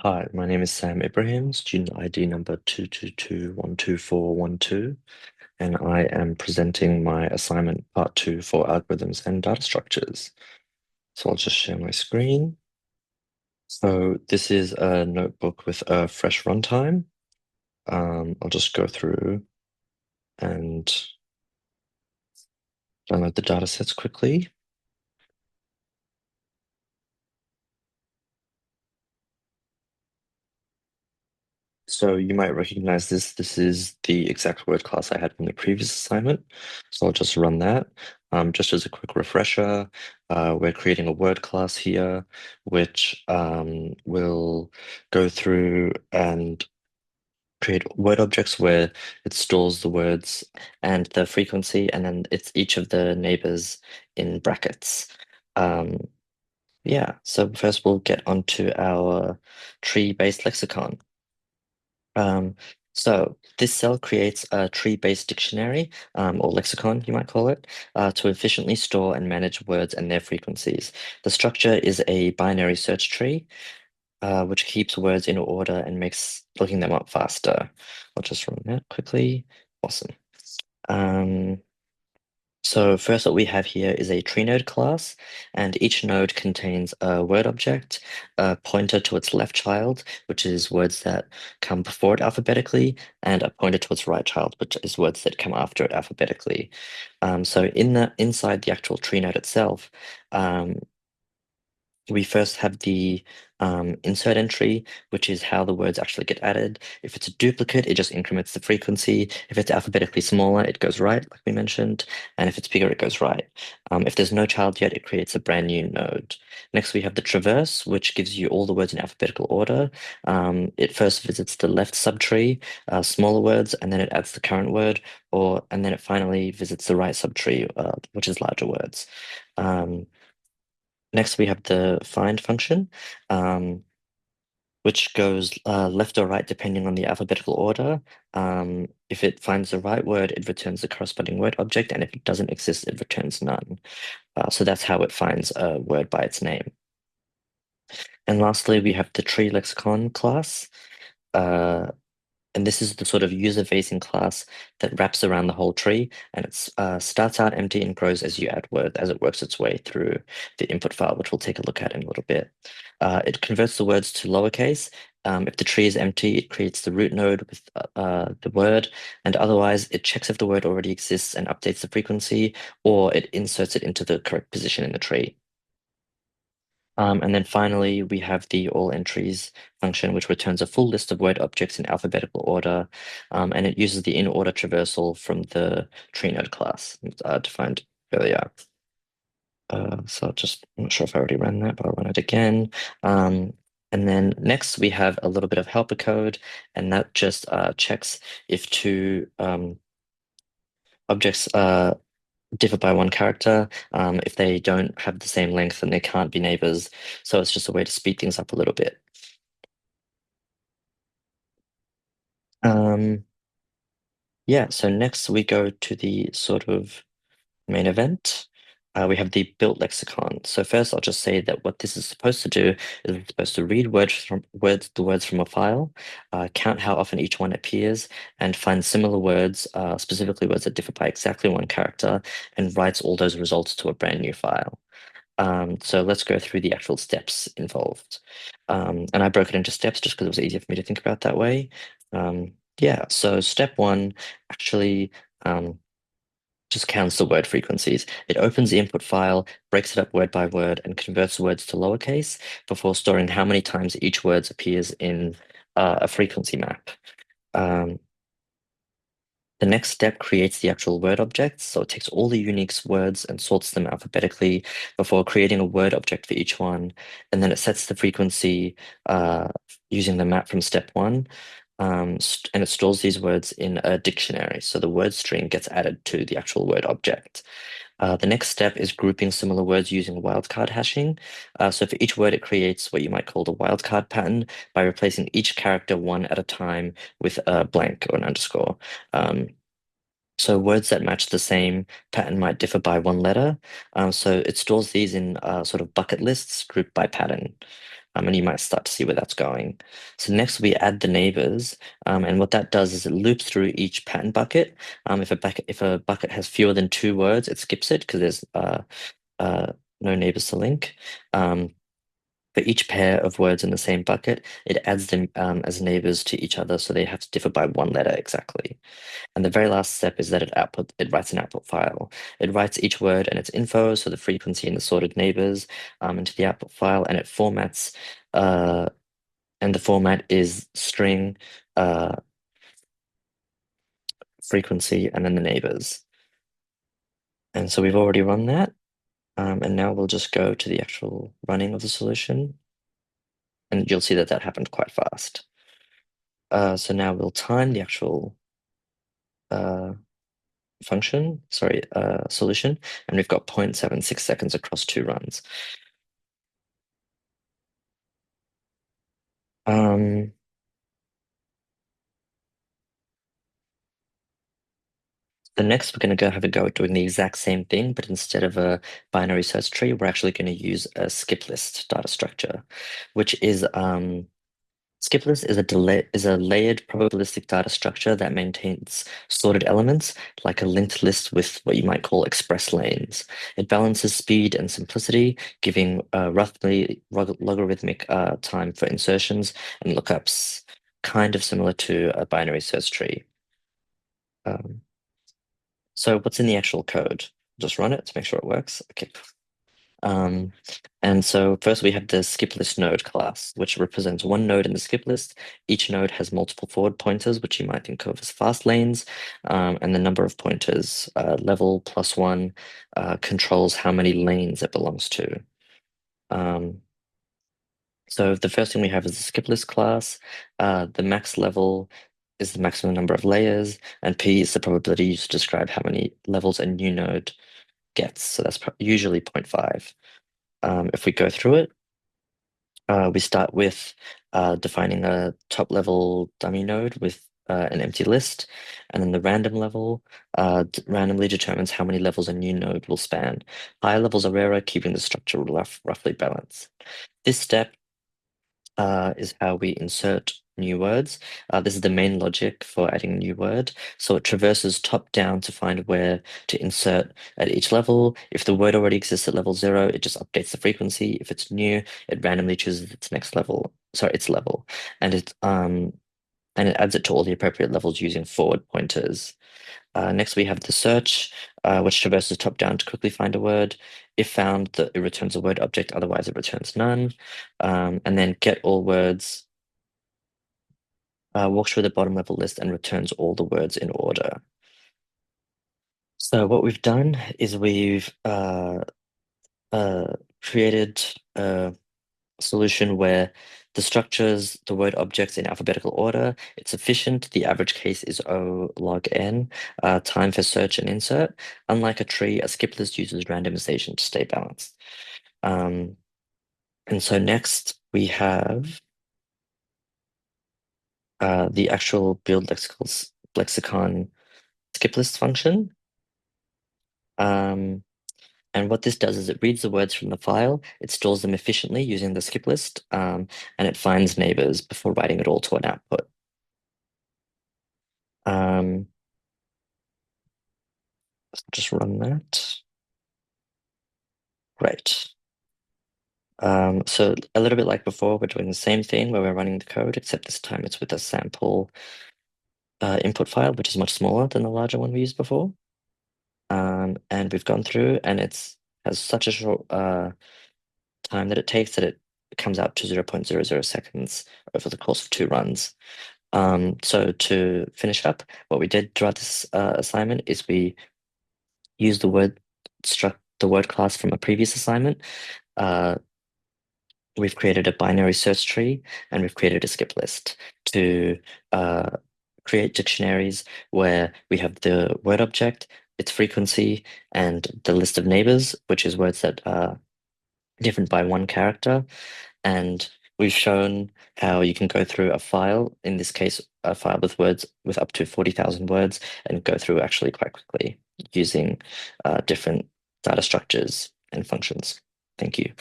Hi, my name is Sam Ibrahim, student ID number 222124124, and I am presenting my assignment part 2 for algorithms and data structures. So I'll just share my screen. So this is a notebook with a fresh runtime. I'll just go through and download the data sets quickly. So you might recognize this. This is the exact word class I had from the previous assignment. So I'll just run that. Just as a quick refresher, we're creating a word class here, which will go through and create word objects where it stores the words and the frequency, and then it's each of the neighbors in brackets. Um, yeah, so first we'll get onto our tree-based lexicon. Um, so this cell creates a tree-based dictionary, or lexicon, you might call it, to efficiently store and manage words and their frequencies. The structure is a binary search tree, which keeps words in order and makes looking them up faster. I'll just run that quickly. Awesome. Um, so first what we have here is a tree node class, and each node contains a word object, a pointer to its left child, which is words that come before it alphabetically, and a pointer to its right child, which is words that come after it alphabetically. So inside the actual tree node itself, um, we first have the insert entry, which is how the words actually get added. If it's a duplicate, it just increments the frequency. If it's alphabetically smaller, it goes right, like we mentioned. And if it's bigger, it goes right. If there's no child yet, it creates a brand new node. Next, we have the traverse, which gives you all the words in alphabetical order. It first visits the left subtree, smaller words, and then it adds the current word, and then it finally visits the right subtree, which is larger words. Um, Next, we have the find function, um, which goes left or right depending on the alphabetical order. If it finds the right word, it returns the corresponding word object, and if it doesn't exist, it returns none. So that's how it finds a word by its name. And lastly, we have the tree lexicon class. Uh, And this is the sort of user-facing class that wraps around the whole tree, and it starts out empty and grows as you add word as it works its way through the input file, which we'll take a look at in a little bit. It converts the words to lowercase. If the tree is empty, it creates the root node with the word, and otherwise it checks if the word already exists and updates the frequency, or it inserts it into the correct position in the tree. And then finally, we have the all entries function, which returns a full list of word objects in alphabetical order, and it uses the in order traversal from the tree node class defined earlier. I'm not sure if I already ran that, but I'll run it again. Um, and then next we have a little bit of helper code, and that just checks if two objects differ by one character. If they don't have the same length, then they can't be neighbors. So it's just a way to speed things up a little bit. Um, yeah, so next we go to the sort of main event. We have the built lexicon. So first I'll just say that what this is supposed to do is it's supposed to read the words from a file, count how often each one appears, and find similar words, specifically words that differ by exactly one character, and writes all those results to a brand new file. So let's go through the actual steps involved. And I broke it into steps just because it was easier for me to think about that way. Yeah, so step one actually um, just counts the word frequencies. It opens the input file, breaks it up word by word, and converts the words to lowercase before storing how many times each word appears in a frequency map. Um, the next step creates the actual word objects. So it takes all the unique words and sorts them alphabetically before creating a word object for each one. And then it sets the frequency using the map from step one. And it stores these words in a dictionary. So the word string gets added to the actual word object. The next step is grouping similar words using wildcard hashing. So for each word, it creates what you might call the wildcard pattern by replacing each character one at a time with a blank or an underscore. Um, so words that match the same pattern might differ by one letter. So it stores these in sort of bucket lists grouped by pattern. and you might start to see where that's going. So next we add the neighbors, and what that does is it loops through each pattern bucket. If a bucket has fewer than two words, it skips it because there's uh, no neighbors to link. Um, for each pair of words in the same bucket, it adds them as neighbors to each other, so they have to differ by one letter exactly. And the very last step is that it writes an output file. It writes each word and its info, so the frequency and the sorted neighbors, into the output file, and it formats, uh, and the format is string, uh, frequency, and then the neighbors. And so we've already run that, and now we'll just go to the actual running of the solution, and you'll see that that happened quite fast. So now we'll time the actual uh, solution, and we've got 0.76 seconds across two runs. Um, the next, we're going to go have a go at doing the exact same thing, but instead of a binary search tree, we're actually going to use a skip list data structure, which is skip list is a layered probabilistic data structure that maintains sorted elements like a linked list with what you might call express lanes. It balances speed and simplicity, giving roughly logarithmic time for insertions and lookups, kind of similar to a binary search tree. Um, so what's in the actual code? Just run it to make sure it works. Okay. Um, and so first we have the skip list node class, which represents one node in the skip list. Each node has multiple forward pointers, which you might think of as fast lanes. And the number of pointers, level plus one, controls how many lanes it belongs to. Um, so the first thing we have is the skip list class. The max level is the maximum number of layers, and P is the probability used to describe how many levels a new node gets. So that's usually 0.5. If we go through it, we start with defining a top level dummy node with an empty list, and then the random level randomly determines how many levels a new node will span. Higher levels are rarer, keeping the structure roughly balanced. This step is how we insert new words. This is the main logic for adding a new word. So it traverses top down to find where to insert at each level. If the word already exists at level 0, it just updates the frequency. If it's new, it randomly chooses its level, and it adds it to all the appropriate levels using forward pointers. Next, we have the search, which traverses top down to quickly find a word. If found, it returns a word object, otherwise it returns none. And then get all words walks through the bottom level list and returns all the words in order. So what we've done is we've created a solution where the structures the word objects in alphabetical order. It's efficient. The average case is O log n. Time for search and insert. Unlike a tree, a skip list uses randomization to stay balanced. And so next we have the actual build lexicon skip list function. And what this does is it reads the words from the file, it stores them efficiently using the skip list, and it finds neighbors before writing it all to an output. Um, just run that. Great. So a little bit like before, we're doing the same thing where we're running the code, except this time it's with a sample input file, which is much smaller than the larger one we used before. And we've gone through, and it's has such a short time that it takes that it comes out to 0.00 seconds over the course of two runs. So to finish up, what we did throughout this assignment is we used the word class from a previous assignment. Uh, we've created a binary search tree, and we've created a skip list to create dictionaries where we have the word object, its frequency, and the list of neighbors, which is words that are different by one character. And we've shown how you can go through a file, in this case, a file with words with up to 40,000 words, and go through actually quite quickly using different data structures and functions. Thank you.